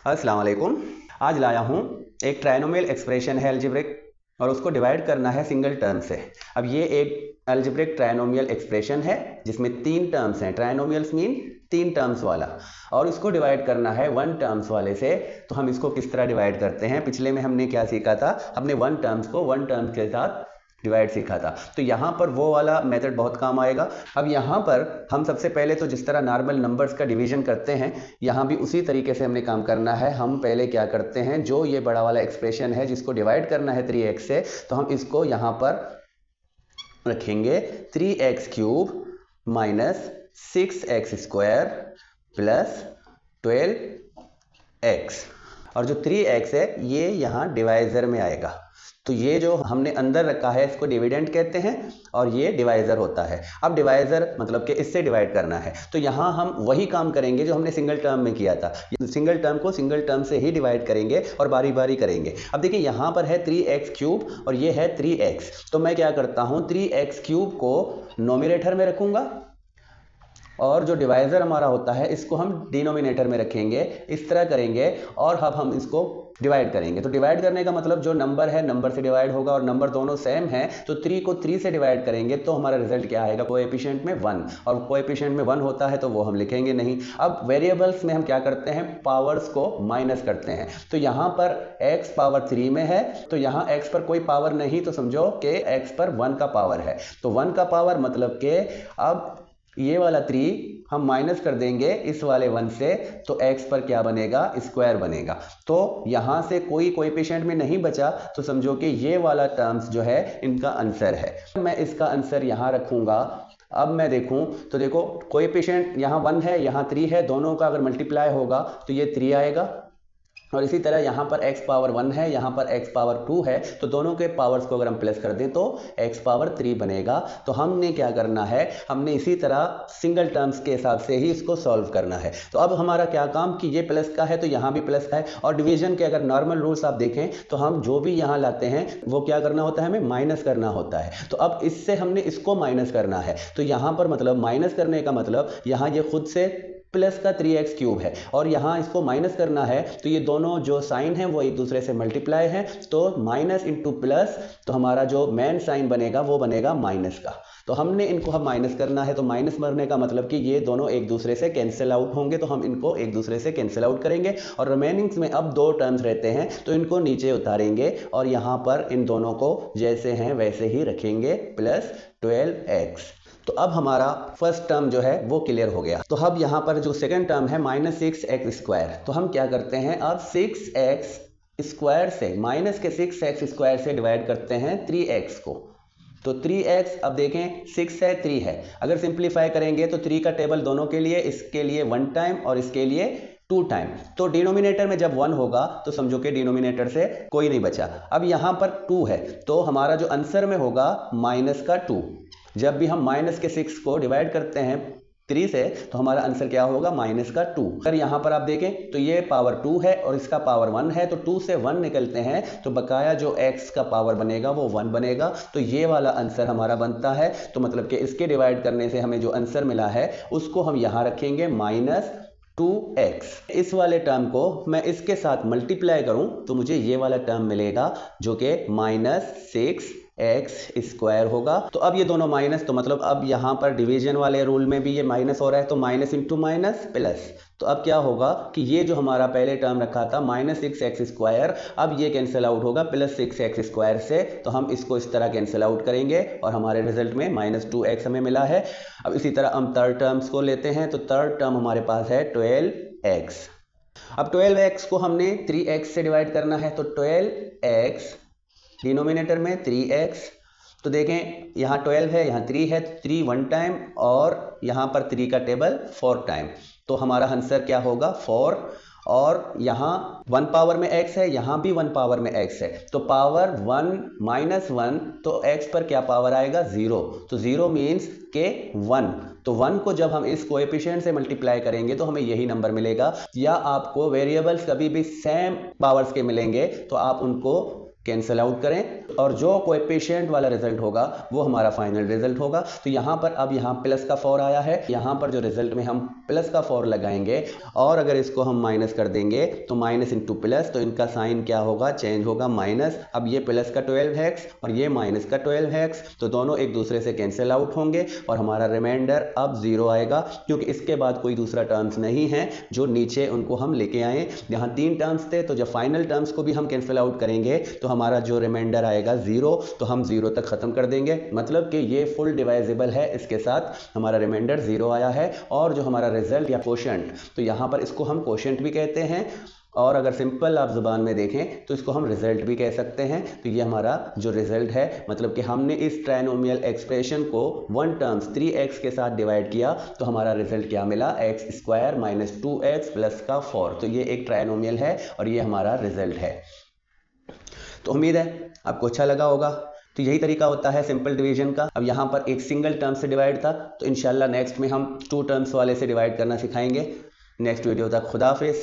अस्सलाम वालेकुम। आज लाया हूँ एक ट्राइनोमियल एक्सप्रेशन है अलजेब्रिक और उसको डिवाइड करना है सिंगल टर्म से। अब ये एक अलजेब्रिक ट्राइनोमियल एक्सप्रेशन है जिसमें तीन टर्म्स हैं। ट्राइनोमियल्स मीन तीन टर्म्स वाला, और इसको डिवाइड करना है वन टर्म्स वाले से। तो हम इसको किस तरह डिवाइड करते हैं, पिछले में हमने क्या सीखा था, हमने वन टर्म्स को वन टर्म्स के साथ डिवाइड सीखा था। तो यहाँ पर वो वाला मेथड बहुत काम आएगा। अब यहाँ पर हम सबसे पहले तो जिस तरह नॉर्मल नंबर्स का डिवीजन करते हैं, यहाँ भी उसी तरीके से हमने काम करना है। हम पहले क्या करते हैं, जो ये बड़ा वाला एक्सप्रेशन है जिसको डिवाइड करना है 3x से, तो हम इसको यहाँ पर रखेंगे 3x³ minus 6x² plus 12x, और जो 3x है ये यहाँ डिवाइजर में आएगा। तो ये जो हमने अंदर रखा है इसको डिविडेंड कहते हैं और ये डिवाइजर होता है। अब डिवाइजर मतलब कि इससे डिवाइड करना है, तो यहाँ हम वही काम करेंगे जो हमने सिंगल टर्म में किया था। सिंगल टर्म को सिंगल टर्म से ही डिवाइड करेंगे और बारी बारी करेंगे। अब देखिए यहाँ पर है 3x³ और ये है 3x, तो मैं क्या करता हूँ 3x³ को नोमिनेटर में रखूँगा और जो डिवाइजर हमारा होता है इसको हम डिनोमिनेटर में रखेंगे। इस तरह करेंगे और अब हम इसको डिवाइड करेंगे। तो डिवाइड करने का मतलब जो नंबर है नंबर से डिवाइड होगा, और नंबर दोनों सेम है तो 3 को 3 से डिवाइड करेंगे तो हमारा रिजल्ट क्या आएगा, कोएफिशिएंट में 1, और कोएफिशिएंट में 1 होता है तो वो हम लिखेंगे नहीं। अब वेरिएबल्स में हम क्या करते हैं, पावर्स को माइनस करते हैं। तो यहाँ पर x पावर 3 में है तो यहाँ x पर कोई पावर नहीं, तो समझो कि x पर 1 का पावर है। तो 1 का पावर मतलब कि अब ये वाला 3 हम माइनस कर देंगे इस वाले 1 से, तो x पर क्या बनेगा, स्क्वायर बनेगा। तो यहाँ से कोई कोएफिशिएंट में नहीं बचा, तो समझो कि ये वाला टर्म्स जो है इनका आंसर है। मैं इसका आंसर यहाँ रखूँगा। अब मैं देखूँ तो देखो कोएफिशिएंट यहाँ 1 है यहाँ 3 है, दोनों का अगर मल्टीप्लाई होगा तो ये 3 आएगा, और इसी तरह यहाँ पर x पावर 1 है यहाँ पर x पावर 2 है, तो दोनों के पावर्स को अगर हम प्लस कर दें तो x पावर 3 बनेगा। तो हमने क्या करना है, हमने इसी तरह सिंगल टर्म्स के हिसाब से ही इसको सॉल्व करना है। तो अब हमारा क्या काम कि ये प्लस का है तो यहाँ भी प्लस है, और डिवीजन के अगर नॉर्मल रूल्स आप देखें तो हम जो भी यहाँ लाते हैं वो क्या करना होता है, हमें माइनस करना होता है। तो अब इससे हमने इसको माइनस करना है, तो यहाँ पर मतलब माइनस करने का मतलब यहाँ ये खुद से प्लस का 3x³ है और यहाँ इसको माइनस करना है, तो ये दोनों जो साइन हैं वो एक दूसरे से मल्टीप्लाई है, तो माइनस इंटू प्लस, तो हमारा जो मेन साइन बनेगा वो बनेगा माइनस का। तो हमने इनको हम माइनस करना है, तो माइनस करने का मतलब कि ये दोनों एक दूसरे से कैंसिल आउट होंगे, तो हम इनको एक दूसरे से कैंसिल आउट करेंगे। और रिमेनिंग्स में अब 2 टर्म्स रहते हैं तो इनको नीचे उतारेंगे और यहाँ पर इन दोनों को जैसे हैं वैसे ही रखेंगे, प्लस 12x। तो अब हमारा फर्स्ट टर्म जो है वो क्लियर हो गया। तो अब यहाँ पर जो सेकंड टर्म है -6x², तो हम क्या करते हैं, अब 6x² से माइनस के 6x² से डिवाइड करते हैं 3x को। तो 3x, अब देखें 6 है 3 है, अगर सिंप्लीफाई करेंगे तो 3 का टेबल दोनों के लिए, इसके लिए 1 टाइम और इसके लिए 2 टाइम। तो डिनोमिनेटर में जब 1 होगा तो समझो कि डिनोमिनेटर से कोई नहीं बचा। अब यहाँ पर 2 है तो हमारा जो आंसर में होगा -2। जब भी हम माइनस के 6 को डिवाइड करते हैं 3 से तो हमारा आंसर क्या होगा, -2। अगर यहाँ पर आप देखें तो ये पावर 2 है और इसका पावर 1 है, तो 2 से 1 निकलते हैं तो बकाया जो x का पावर बनेगा वो 1 बनेगा। तो ये वाला आंसर हमारा बनता है। तो मतलब कि इसके डिवाइड करने से हमें जो आंसर मिला है उसको हम यहाँ रखेंगे -2x। इस वाले टर्म को मैं इसके साथ मल्टीप्लाई करूं तो मुझे ये वाला टर्म मिलेगा जो कि -6x² होगा। तो अब ये दोनों माइनस, तो मतलब अब यहाँ पर डिवीजन वाले रूल में भी ये माइनस हो रहा है, तो माइनस इंटू माइनस प्लस। तो अब क्या होगा कि ये जो हमारा पहले टर्म रखा था -6x², अब ये कैंसिल आउट होगा +6x² से, तो हम इसको इस तरह कैंसिल आउट करेंगे और हमारे रिजल्ट में -2x हमें मिला है। अब इसी तरह हम थर्ड टर्म्स को लेते हैं, तो थर्ड टर्म हमारे पास है 12x। अब 12x को हमने 3x से डिवाइड करना है, तो 12x डिनोमिनेटर में 3x, तो देखें यहाँ 12 है यहाँ 3 है, 3 1 टाइम और यहाँ पर 3 का टेबल 4 टाइम, तो हमारा आंसर क्या होगा 4। और यहाँ 1 पावर में x है, यहाँ भी 1 पावर में x है, तो पावर 1 -1, तो x पर क्या पावर आएगा 0, तो 0 मीन्स के 1। तो 1 को जब हम इस कोएफिशिएंट से मल्टीप्लाई करेंगे तो हमें यही नंबर मिलेगा। या आपको वेरिएबल्स कभी भी सेम पावर्स के मिलेंगे तो आप उनको कैंसिल आउट करें और जो कोएफिशिएंट वाला रिजल्ट होगा वो हमारा फाइनल रिजल्ट होगा। तो यहाँ पर अब यहाँ प्लस का 4 आया है, यहाँ पर जो रिजल्ट में हम प्लस का 4 लगाएंगे और अगर इसको हम माइनस कर देंगे तो माइनस इंटू प्लस, तो इनका साइन क्या होगा, चेंज होगा, माइनस। अब ये प्लस का 12x और ये माइनस का 12x, तो दोनों एक दूसरे से कैंसिल आउट होंगे और हमारा रिमाइंडर अब 0 आएगा, क्योंकि इसके बाद कोई दूसरा टर्म्स नहीं है जो नीचे उनको हम लेके आए। यहाँ 3 टर्म्स थे, तो जब फाइनल टर्म्स को भी हम कैंसिल आउट करेंगे तो हमारा जो रिमाइंडर आएगा 0, तो हम 0 तक खत्म कर देंगे। मतलब कि ये फुल डिवाइजेबल है, इसके साथ हमारा रिमाइंडर 0 आया है। और जो हमारा रिजल्ट या कोशेंट, तो यहाँ पर इसको हम कोशेंट भी कहते हैं और अगर सिंपल आप जुबान में देखें तो इसको हम रिजल्ट भी कह सकते हैं। तो ये हमारा जो रिजल्ट है, मतलब कि हमने इस ट्राइनोमियल एक्सप्रेशन को 1 टर्म्स 3x के साथ डिवाइड किया तो हमारा रिजल्ट क्या मिला, x² माइनस 2x प्लस का 4। तो ये एक ट्राइनोमियल है और ये हमारा रिजल्ट है। तो उम्मीद है आपको अच्छा लगा होगा। तो यही तरीका होता है सिंपल डिवीजन का। अब यहाँ पर एक सिंगल टर्म से डिवाइड था, तो इंशाल्लाह नेक्स्ट में हम 2 टर्म्स वाले से डिवाइड करना सिखाएंगे। नेक्स्ट वीडियो तक खुदा हाफिज़।